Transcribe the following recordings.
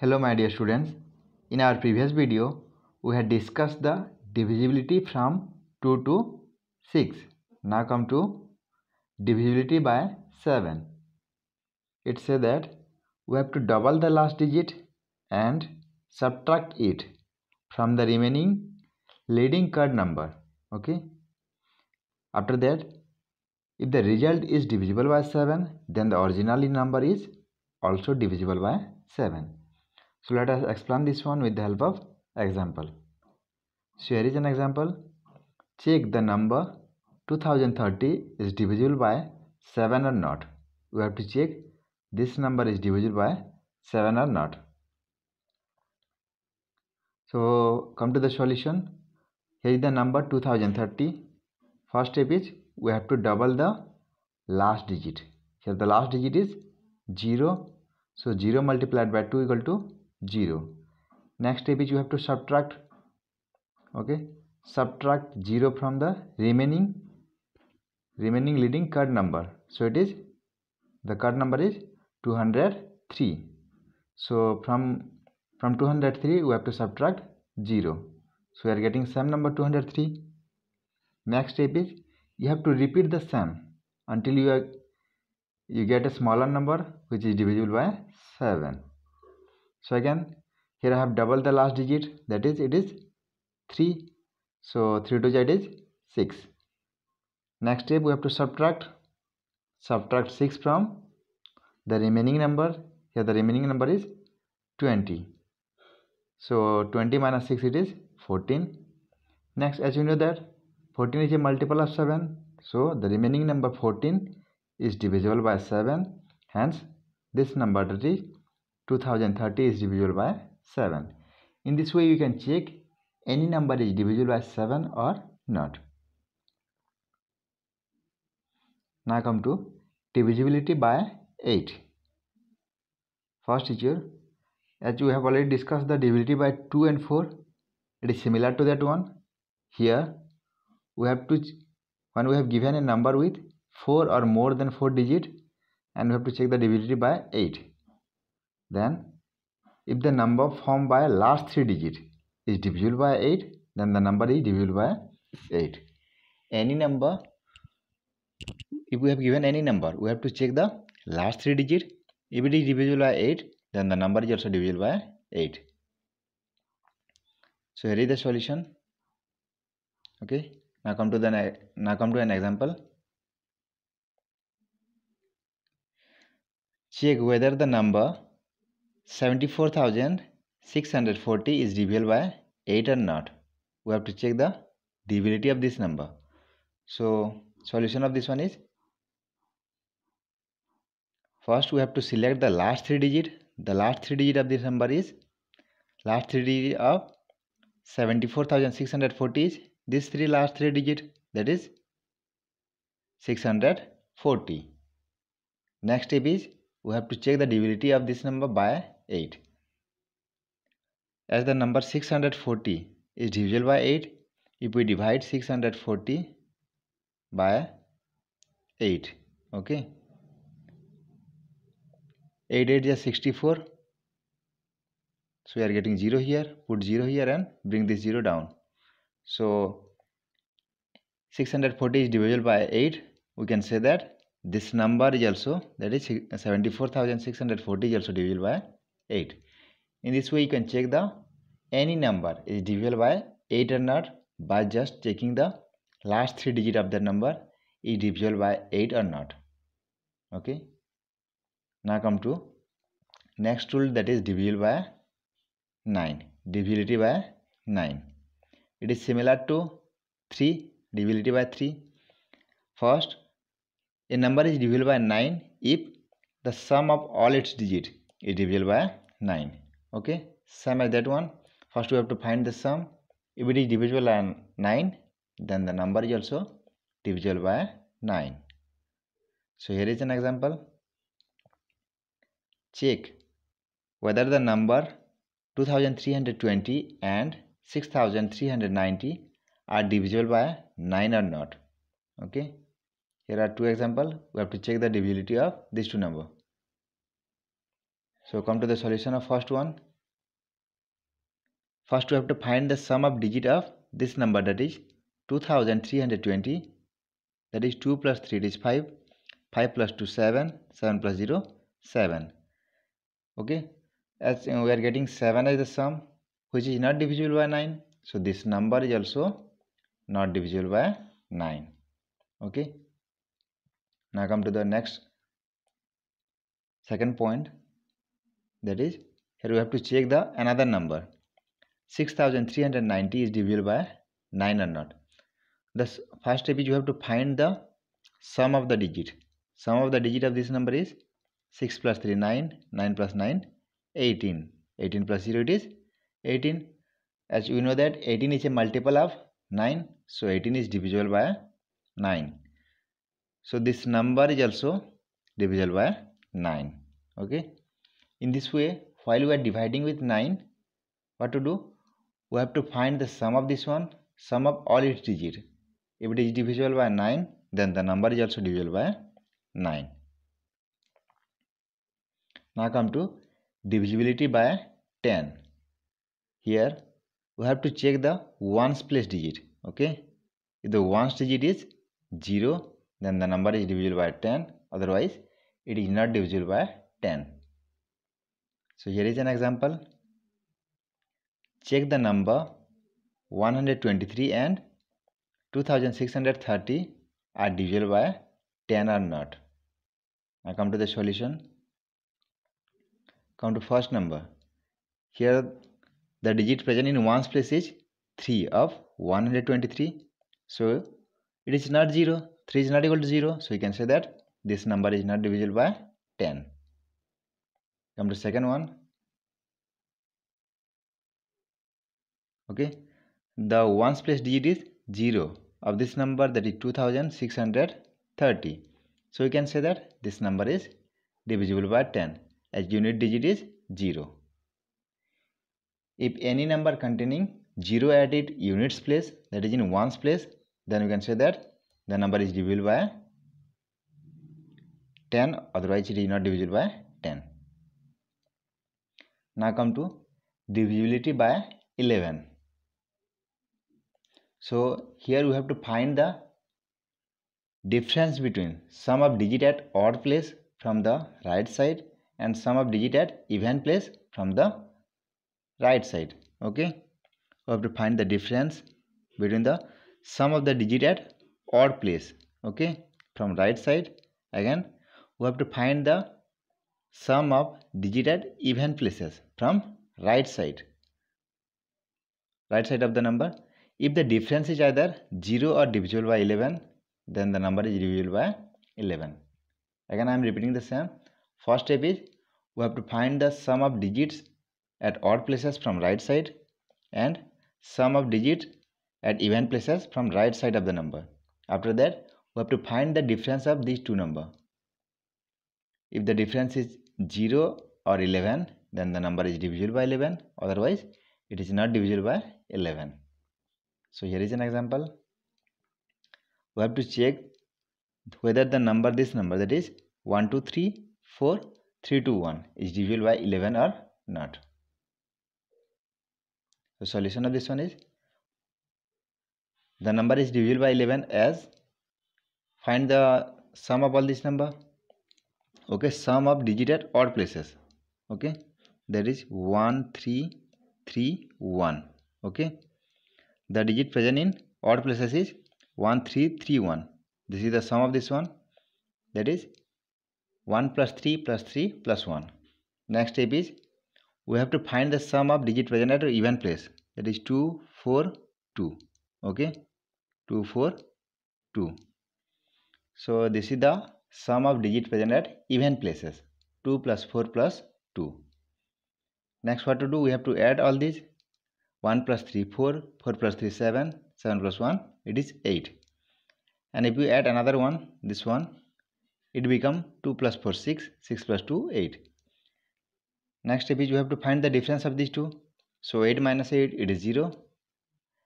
Hello my dear students, in our previous video we had discussed the divisibility from 2 to 6. Now come to divisibility by 7. It says that we have to double the last digit and subtract it from the remaining leading odd number. Okay. After that, if the result is divisible by 7, then the original number is also divisible by 7. So let us explain this one with the help of example. So here is an example. Check the number 2030 is divisible by 7 or not. We have to check this number is divisible by 7 or not. So come to the solution. Here is the number 2030. First step is we have to double the last digit. Here the last digit is 0. So 0 multiplied by 2 equal to 0. Next step is you have to subtract. Okay, subtract 0 from the remaining leading odd number. So it is the odd number is 203. So from 203 we have to subtract 0. So we are getting sum number 203. Next step is you have to repeat the sum until you get a smaller number which is divisible by 7. So again here I have doubled the last digit, that is it is 3. So 3 to z is 6. Next step we have to subtract 6 from the remaining number. Here the remaining number is 20. So 20 minus 6 it is 14. Next, as you know that 14 is a multiple of 7. So the remaining number 14 is divisible by 7. Hence this number, that is 2030, is divisible by 7. In this way you can check any number is divisible by 7 or not. Now come to divisibility by 8. First is here, as you have already discussed the divisibility by 2 and 4, it is similar to that one. Here we have to, when we have given a number with 4 or more than 4 digit, and we have to check the divisibility by 8. Then if the number formed by last 3 digit is divisible by 8, then the number is divisible by 8. Any number, if we have given any number, we have to check the last 3 digit. If it is divisible by 8, then the number is also divisible by 8. So here is the solution. Okay, now come to an example. Check whether the number 74,640 is divisible by 8 or not. We have to check the divisibility of this number. So solution of this one is, first we have to select the last 3 digit. The last 3 digit of this number is, last 3 digit of 74,640 is this last 3 digit, that is 640. Next step is we have to check the divisibility of this number by 8. As the number 640 is divisible by 8, if we divide 640 by 8, okay, 8 8 is 64. So we are getting 0 here, put 0 here and bring this 0 down. So 640 is divisible by 8. We can say that this number is also, that is 74,640 is also divisible by 8. In this way you can check the any number is divisible by 8 or not by just checking the last 3 digit of the number is divisible by 8 or not. Okay. Now come to next rule, that is divisible by 9. Divisibility by 9. It is similar to 3. Divisibility by 3. First, a number is divisible by 9 if the sum of all its digits is divisible by 9. Okay, sum as that one. First we have to find the sum. If it is divisible by 9, then the number is also divisible by 9. So here is an example. Check whether the number 2320 and 6390 are divisible by 9 or not. Okay, here are two examples. We have to check the divisibility of these two numbers. So come to the solution of first one. First we have to find the sum of digit of this number, that is 2320. That is 2 plus 3 is 5. 5 plus 2 7. 7 plus 0 7. Okay, as we are getting 7 as the sum, which is not divisible by 9. So this number is also not divisible by 9. Okay, now come to the next second point, that is here we have to check the another number. 6390 is divisible by 9 or not. The first step is you have to find the sum of the digit. Sum of the digit of this number is 6 plus 3 9, 9 plus 9 18, 18 plus 0 it is 18. As we know that 18 is a multiple of 9, so 18 is divisible by 9. So this number is also divisible by 9. Okay, in this way, while we are dividing with 9, what to do? We have to find the sum of this one, sum of all its digits. If it is divisible by 9, then the number is also divisible by 9. Now come to divisibility by 10. Here we have to check the ones place digit. Okay, if the ones digit is 0, then the number is divisible by 10. Otherwise, it is not divisible by 10. So here is an example. Check the number 123 and 2630 are divisible by 10 or not. Now come to the solution. Come to first number. Here the digit present in ones place is 3 of 123. So it is not 0. 3 is not equal to 0. So you can say that this number is not divisible by 10. Come to second one. Okay, the ones place digit is 0 of this number, that is 2630. So you can say that this number is divisible by 10 as unit digit is 0. If any number containing 0 at its units place, that is in ones place, then you can say that the number is divisible by 10, otherwise it is not divisible by 10. Now come to divisibility by 11. So here we have to find the difference between sum of digit at odd place from the right side and sum of digit at even place from the right side. Okay, we have to find the difference between the sum of the digit at odd place, okay, from right side. Again we have to find the sum of digit at even places from right side of the number. If the difference is either 0 or divisible by 11, then the number is divisible by 11. Again I am repeating the same. First step is we have to find the sum of digits at odd places from right side and sum of digits at even places from right side of the number. After that we have to find the difference of these two numbers. If the difference is 0 or 11, then the number is divisible by 11, otherwise it is not divisible by 11. So here is an example. We have to check whether the number, this number, that is 1 2 3 4 3 2 1 is divisible by 11 or not. The solution of this one is the number is divisible by 11 as, find the sum of all this number. Okay, sum of digit at odd places. Okay, that is 1 3 3 1. Okay, the digit present in odd places is 1 3 3 1. This is the sum of this one, that is 1 plus 3 plus 3 plus 1. Next step is we have to find the sum of digit present at even place, that is 2 4 2. Okay, 2 4 2. So this is the sum of digit present at even places, 2 plus 4 plus 2. Next what to do, we have to add all these. 1 plus 3 4, 4 plus 3 7, 7 plus 1 it is 8. And if we add another one, this one, it become 2 plus 4 6, 6 plus 2 8. Next step is you have to find the difference of these two. So 8 minus 8 it is 0.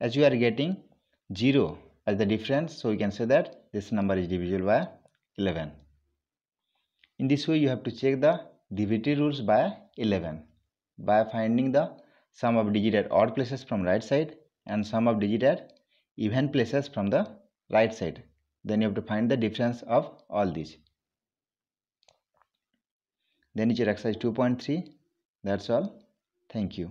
As you are getting 0 as the difference, so you can say that this number is divisible by 11. In this way you have to check the divisivity rules by 11 by finding the sum of digit at odd places from right side and sum of digit at even places from the right side. Then you have to find the difference of all these. Then it's your exercise 2.3. That's all. Thank you.